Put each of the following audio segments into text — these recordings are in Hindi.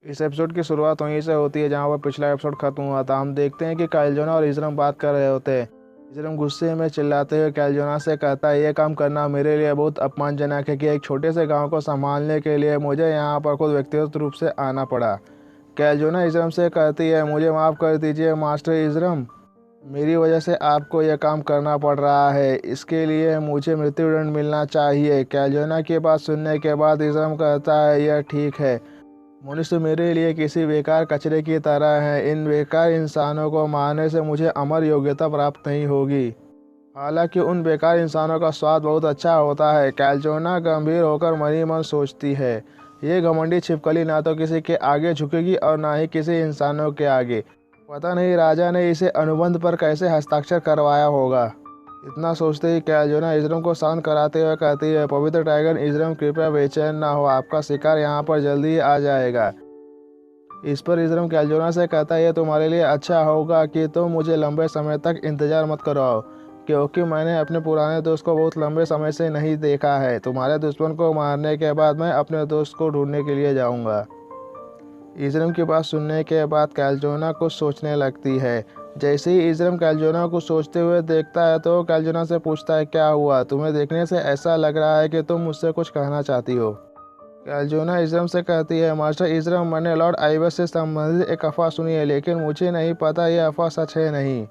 इस एपिसोड की शुरुआत वहीं से होती है जहां पर पिछला एपिसोड खत्म हुआ था। हम देखते हैं कि काइलजोना और इज़राम बात कर रहे होते हैं। इज़राम गुस्से में चिल्लाते हुए काइलजोना से कहता है, यह काम करना मेरे लिए बहुत अपमानजनक है कि एक छोटे से गांव को संभालने के लिए मुझे यहाँ पर खुद व्यक्तिगत रूप से आना पड़ा। काइलजोना इज़राम से कहती है, मुझे माफ़ कर दीजिए मास्टर इज़राम, मेरी वजह से आपको यह काम करना पड़ रहा है। इसके लिए मुझे मृत्युदंड मिलना चाहिए। काइलजोना की बात सुनने के बाद इज़राम कहता है, यह ठीक है। मनुष्य मेरे लिए किसी बेकार कचरे की तरह है। इन बेकार इंसानों को मारने से मुझे अमर योग्यता प्राप्त नहीं होगी। हालांकि उन बेकार इंसानों का स्वाद बहुत अच्छा होता है। कैल्चोना गंभीर होकर मनी मन सोचती है, ये घमंडी छिपकली ना तो किसी के आगे झुकेगी और ना ही किसी इंसानों के आगे। पता नहीं राजा ने इसे अनुबंध पर कैसे हस्ताक्षर करवाया होगा। इतना सोचते ही कैल्चोना इज़राम को शांत कराते हुए कहती है, पवित्र टाइगर इज़राम, कृपया बेचैन ना हो, आपका शिकार यहाँ पर जल्दी ही आ जाएगा। इस पर इज़राम कैल्चोना से कहता है, यह तुम्हारे लिए अच्छा होगा कि तुम मुझे लंबे समय तक इंतजार मत कराओ, क्योंकि मैंने अपने पुराने दोस्त को बहुत लंबे समय से नहीं देखा है। तुम्हारे दुश्मन को मारने के बाद मैं अपने दोस्त को ढूंढने के लिए जाऊंगा। इज़राम की बात सुनने के बाद कैल्चोना कुछ सोचने लगती है। जैसे ही इज़राम कैल्चोना को सोचते हुए देखता है तो कैल्चोना से पूछता है, क्या हुआ? तुम्हें देखने से ऐसा लग रहा है कि तुम मुझसे कुछ कहना चाहती हो। कैल्चोना इज़राम से कहती है, मास्टर इज़राम, मैंने लॉर्ड आइवस से संबंधित एक अफवाह सुनी है, लेकिन मुझे नहीं पता यह अफवाह सच है नहीं।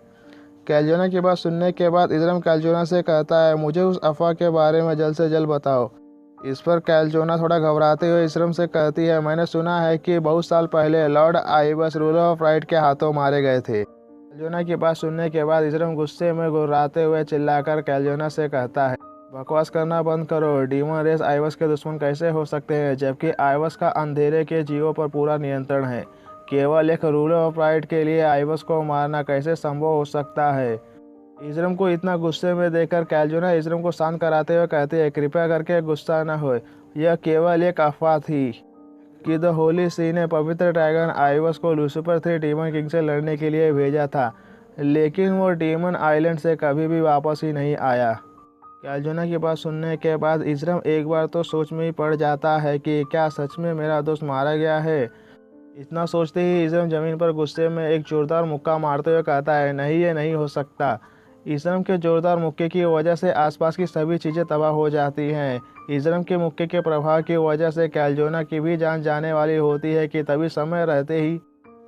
कैल्चोना की बात सुनने के बाद इज़राम कैल्चोना से कहता है, मुझे उस अफवाह के बारे में जल्द से जल्द बताओ। इस पर कैल्चोना थोड़ा घबराते हुए इज़राम से कहती है, मैंने सुना है कि बहुत साल पहले लॉर्ड आइवस रूलर ऑफ राइट के हाथों मारे गए थे। कैल्चोना की बात सुनने के बाद इज़राम गुस्से में गुर्राते हुए चिल्लाकर कैल्चोना से कहता है, बकवास करना बंद करो। डीमन रेस आइवस के दुश्मन कैसे हो सकते हैं, जबकि आइवस का अंधेरे के जीवों पर पूरा नियंत्रण है। केवल एक रूलर ऑफ राइट के लिए आइवस को मारना कैसे संभव हो सकता है? इज़राम को इतना गुस्से में देखकर कैल्चोना इज़राम को शांत कराते हुए कहती है, कृपया करके गुस्सा न हो, यह केवल एक अफवाह थी कि द होली सी ने पवित्र ड्रैगन आइवस को लूसीफर 3 डीमन किंग से लड़ने के लिए भेजा था, लेकिन वो डीमन आइलैंड से कभी भी वापस ही नहीं आया। कैल्चोना की बात सुनने के बाद इज़राम एक बार तो सोच में ही पड़ जाता है कि क्या सच में मेरा दोस्त मारा गया है। इतना सोचते ही इज़राम जमीन पर गुस्से में एक जोरदार मुक्का मारते हुए कहता है, नहीं, ये नहीं हो सकता। इज़राम के जोरदार मुक्के की वजह से आसपास की सभी चीज़ें तबाह हो जाती हैं। इज़राम के मुक्के के प्रभाव की वजह से कैल्चोना की भी जान जाने वाली होती है कि तभी समय रहते ही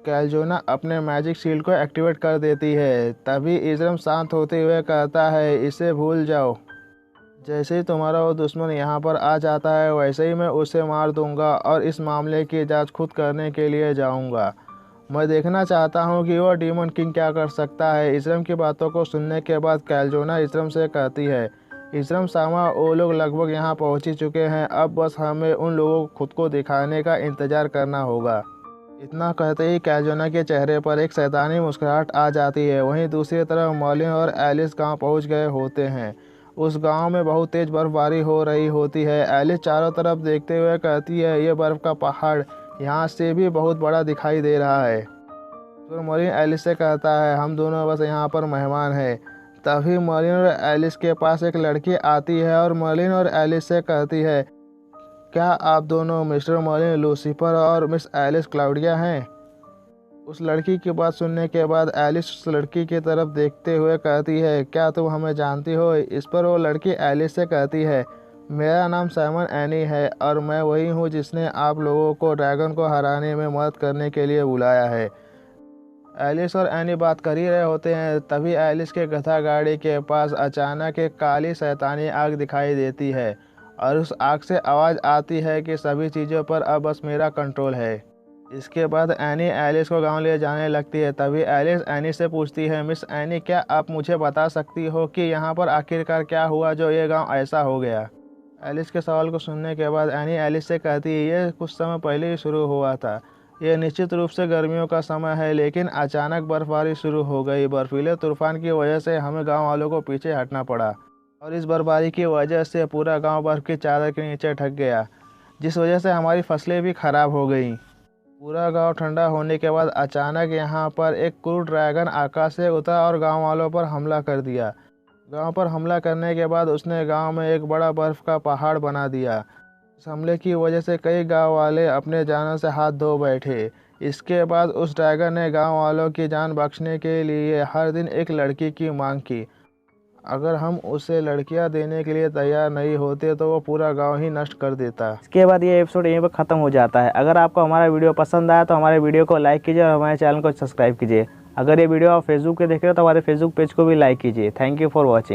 कैल्चोना अपने मैजिक शील्ड को एक्टिवेट कर देती है। तभी इज़राम शांत होते हुए कहता है, इसे भूल जाओ। जैसे ही तुम्हारा वो दुश्मन यहाँ पर आ जाता है वैसे ही मैं उसे मार दूंगा और इस मामले की जांच खुद करने के लिए जाऊंगा। मैं देखना चाहता हूँ कि वो डीमन किंग क्या कर सकता है। इज़राम की बातों को सुनने के बाद कैल्चोना इज़राम से कहती है, इज़राम सामा, वो लोग लगभग यहाँ पहुँच ही चुके हैं, अब बस हमें उन लोगों को खुद को दिखाने का इंतज़ार करना होगा। इतना कहते ही कैल्चोना के चेहरे पर एक शैतानी मुस्कुराहट आ जाती है। वहीं दूसरी तरफ मर्लिन और एलिस गांव पहुंच गए होते हैं। उस गांव में बहुत तेज बर्फबारी हो रही होती है। एलिस चारों तरफ देखते हुए कहती है, ये बर्फ का पहाड़ यहाँ से भी बहुत बड़ा दिखाई दे रहा है। फिर मर्लिन एलिस से कहता है, हम दोनों बस यहाँ पर मेहमान हैं। तभी मर्लिन और एलिस के पास एक लड़की आती है और मर्लिन और एलिस से कहती है, क्या आप दोनों मिस्टर मर्लिन लूसीफर और मिस एलिस क्लाउडिया हैं? उस लड़की की बात सुनने के बाद एलिस उस लड़की की तरफ देखते हुए कहती है, क्या तुम हमें जानती हो? इस पर वो लड़की एलिस से कहती है, मेरा नाम साइमन एनी है और मैं वही हूँ जिसने आप लोगों को ड्रैगन को हराने में मदद करने के लिए बुलाया है। एलिस और एनी बात कर ही रहे होते हैं, तभी एलिस के गधा गाड़ी के पास अचानक एक काली शैतानी आग दिखाई देती है और उस आग से आवाज़ आती है कि सभी चीज़ों पर अब बस मेरा कंट्रोल है। इसके बाद एनी एलिस को गांव ले जाने लगती है। तभी एलिस एनी से पूछती है, मिस एनी, क्या आप मुझे बता सकती हो कि यहाँ पर आखिरकार क्या हुआ जो ये गांव ऐसा हो गया? एलिस के सवाल को सुनने के बाद एनी एलिस से कहती है, ये कुछ समय पहले ही शुरू हुआ था। यह निश्चित रूप से गर्मियों का समय है, लेकिन अचानक बर्फबारी शुरू हो गई। बर्फीले तूफान की वजह से हमें गाँव वालों को पीछे हटना पड़ा और इस बर्फबारी की वजह से पूरा गाँव बर्फ की चादर के नीचे ढक गया, जिस वजह से हमारी फसलें भी खराब हो गईं। पूरा गांव ठंडा होने के बाद अचानक यहाँ पर एक क्रूर ड्रैगन आकाश से उतरा और गांव वालों पर हमला कर दिया। गांव पर हमला करने के बाद उसने गांव में एक बड़ा बर्फ का पहाड़ बना दिया। इस हमले की वजह से कई गांव वाले अपने जानों से हाथ धो बैठे। इसके बाद उस टाइगर ने गांव वालों की जान बख्शने के लिए हर दिन एक लड़की की मांग की। अगर हम उसे लड़कियां देने के लिए तैयार नहीं होते तो वो पूरा गांव ही नष्ट कर देता। इसके बाद ये एपिसोड यहीं पर ख़त्म हो जाता है। अगर आपको हमारा वीडियो पसंद आया तो हमारे वीडियो को लाइक कीजिए और हमारे चैनल को सब्सक्राइब कीजिए। अगर ये वीडियो आप फेसबुक पे देख रहे हो तो हमारे फेसबुक पेज को भी लाइक कीजिए। Thank you for watching.